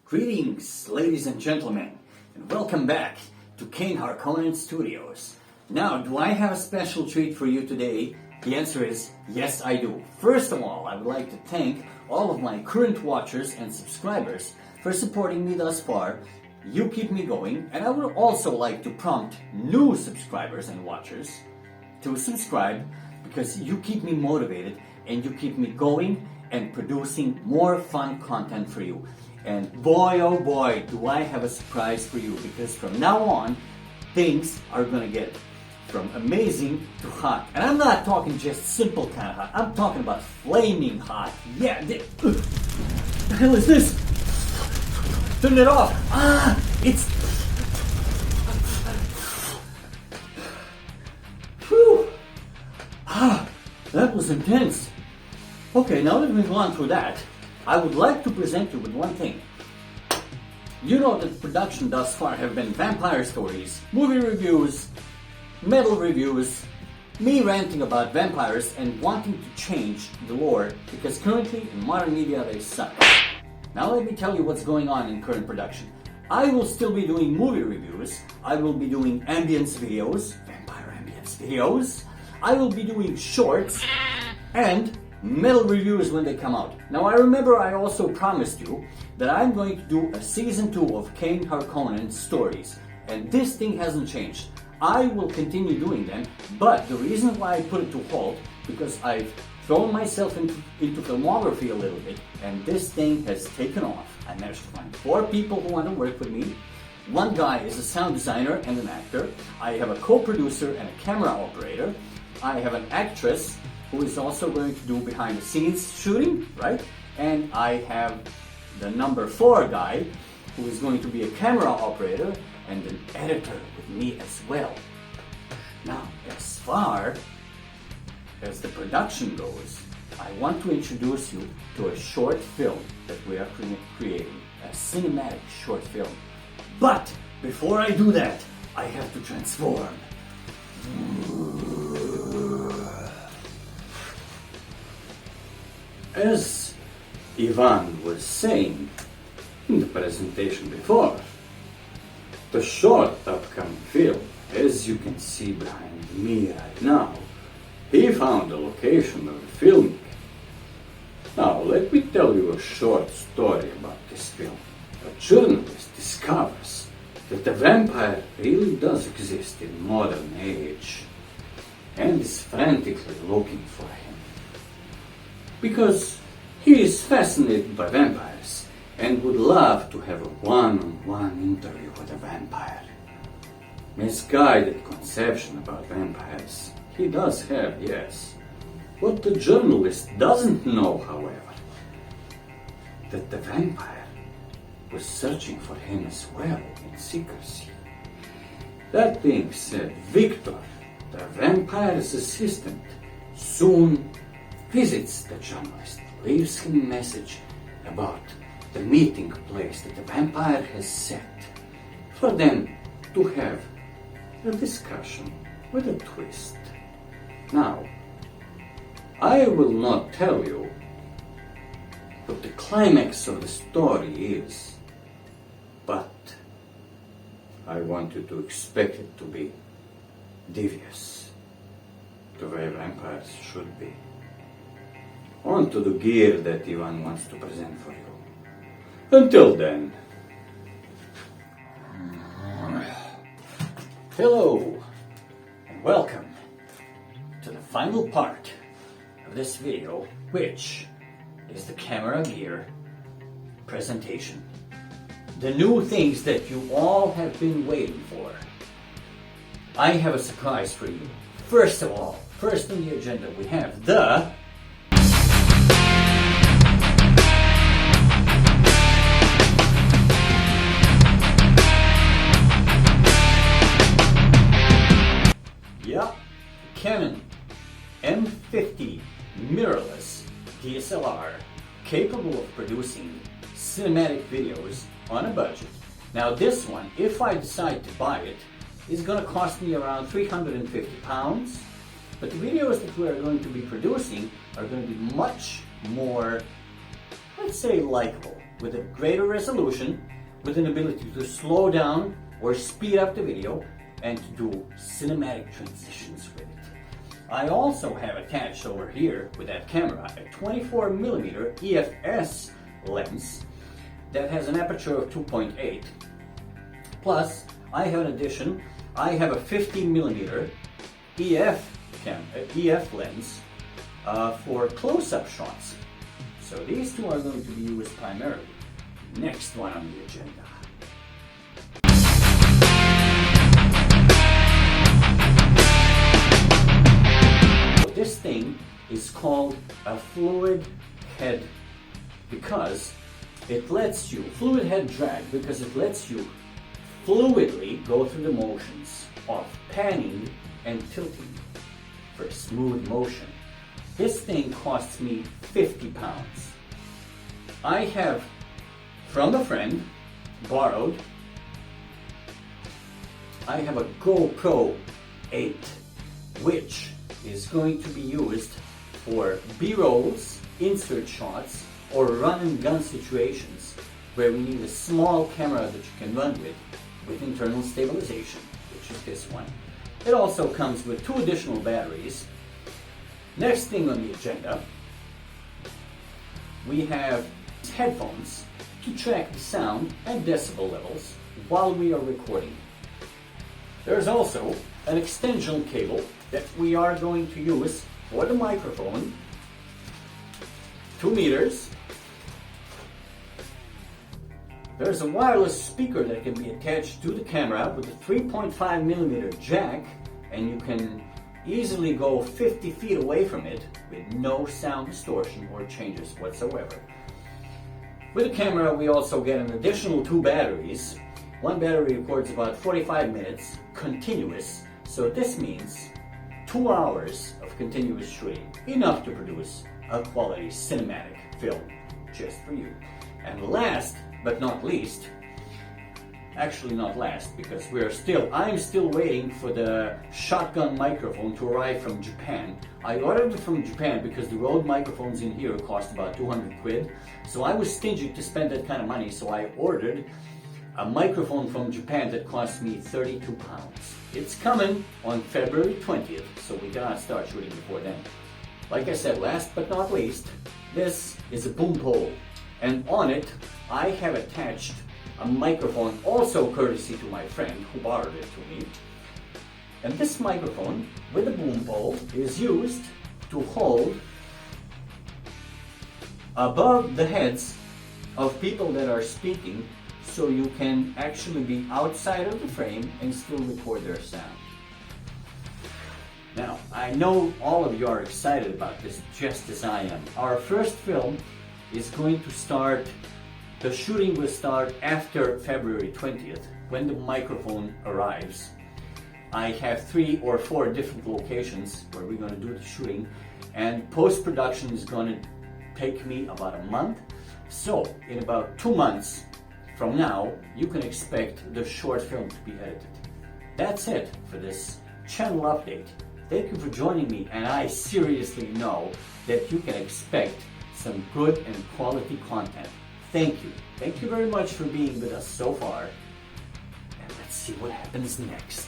Greetings, ladies and gentlemen, and welcome back to Canon M40 Studios. Now, do I have a special treat for you today? The answer is yes, I do. First of all, I would like to thank all of my current watchers and subscribers for supporting me thus far. You keep me going, and I would also like to prompt new subscribers and watchers to subscribe because you keep me motivated and you keep me going and producing more fun content for you. And boy, oh boy, do I have a surprise for you, because from now on, things are gonna get from amazing to hot. And I'm not talking just simple kind of hot, I'm talking about flaming hot. Yeah, the hell is this? Turn it off. It's... Whew. That was intense. Okay, now that we've gone through that, I would like to present you with one thing. You know that the production thus far have been vampire stories, movie reviews, metal reviews, me ranting about vampires and wanting to change the lore because currently in modern media they suck. Now let me tell you what's going on in current production. I will still be doing movie reviews, I will be doing ambience videos, vampire ambience videos, I will be doing shorts, and metal reviews when they come out. Now I remember I also promised you that I'm going to do a season 2 of Canon M40 stories, and this thing hasn't changed. I will continue doing them, but the reason why I put it to halt, because I've thrown myself into filmography a little bit, and this thing has taken off. I managed to find 4 people who want to work with me. One guy is a sound designer and an actor. I have a co-producer and a camera operator. I have an actress who is also going to do behind the scenes shooting, right? And I have the number 4 guy who is going to be a camera operator and an editor with me as well. Now, as far as the production goes, I want to introduce you to a short film that we are creating, a cinematic short film. But before I do that, I have to transform. As Ivan was saying in the presentation before, the short upcoming film, as you can see behind me right now, he found the location of the filming. Now let me tell you a short story about this film. A journalist discovers that the vampire really does exist in modern age and is frantically looking for him. Because he is fascinated by vampires and would love to have a one-on-one interview with a vampire. Misguided conception about vampires he does have, yes. What the journalist doesn't know, however, that the vampire was searching for him as well in secrecy. That being said, Victor, the vampire's assistant, soon visits the journalist, leaves him a message about the meeting place that the vampire has set for them to have a discussion with a twist. Now, I will not tell you what the climax of the story is, but I want you to expect it to be devious, the way vampires should be. On to the gear that Ivan wants to present for you. Until then. Hello, and welcome to the final part of this video, which is the camera gear presentation. The new things that you all have been waiting for. I have a surprise for you. First of all, first on the agenda we have the Canon M40 mirrorless DSLR capable of producing cinematic videos on a budget. Now this one, if I decide to buy it, is going to cost me around £350, but the videos that we are going to be producing are going to be much more, let's say, likable. with a greater resolution, with an ability to slow down or speed up the video, and to do cinematic transitions with it. I also have attached over here with that camera a 24mm EFS lens that has an aperture of 2.8. Plus, I have an addition, I have a 50mm EF lens for close-up shots. So these two are going to be used primarily. Next one on the agenda. This thing is called a fluid head because it lets you, fluid head drag, because it lets you fluidly go through the motions of panning and tilting for smooth motion. This thing costs me 50 pounds. I have, from a friend, borrowed, I have a GoPro 8, which is going to be used for B-rolls, insert shots, or run and gun situations where we need a small camera that you can run with internal stabilization, which is this one. It also comes with 2 additional batteries. Next thing on the agenda, we have headphones to track the sound and decibel levels while we are recording. There's also an extension cable that we are going to use for the microphone, 2 meters. There's a wireless speaker that can be attached to the camera with a 3.5mm jack, and you can easily go 50 feet away from it with no sound distortion or changes whatsoever. With the camera, we also get an additional 2 batteries. One battery records about 45 minutes continuous, so this means 2 hours of continuous shooting, enough to produce a quality cinematic film just for you. And last but not least, actually not last, because I'm still waiting for the shotgun microphone to arrive from Japan. I ordered it from Japan because the Rode microphones in here cost about 200 quid. So I was stingy to spend that kind of money, so I ordered a microphone from Japan that cost me 32 pounds. It's coming on February 20th, so we gotta start shooting before then. Like I said, last but not least, this is a boom pole. And on it, I have attached a microphone, also courtesy to my friend who borrowed it to me. And this microphone with the boom pole is used to hold above the heads of people that are speaking, so you can actually be outside of the frame and still record their sound. Now, I know all of you are excited about this just as I am. Our first film is going to start, the shooting will start after February 20th when the microphone arrives. I have 3 or 4 different locations where we're going to do the shooting, and post-production is going to take me about a month. So in about 2 months from now, you can expect the short film to be edited. That's it for this channel update. Thank you for joining me, and I seriously know that you can expect some good and quality content. Thank you. Thank you very much for being with us so far. And let's see what happens next.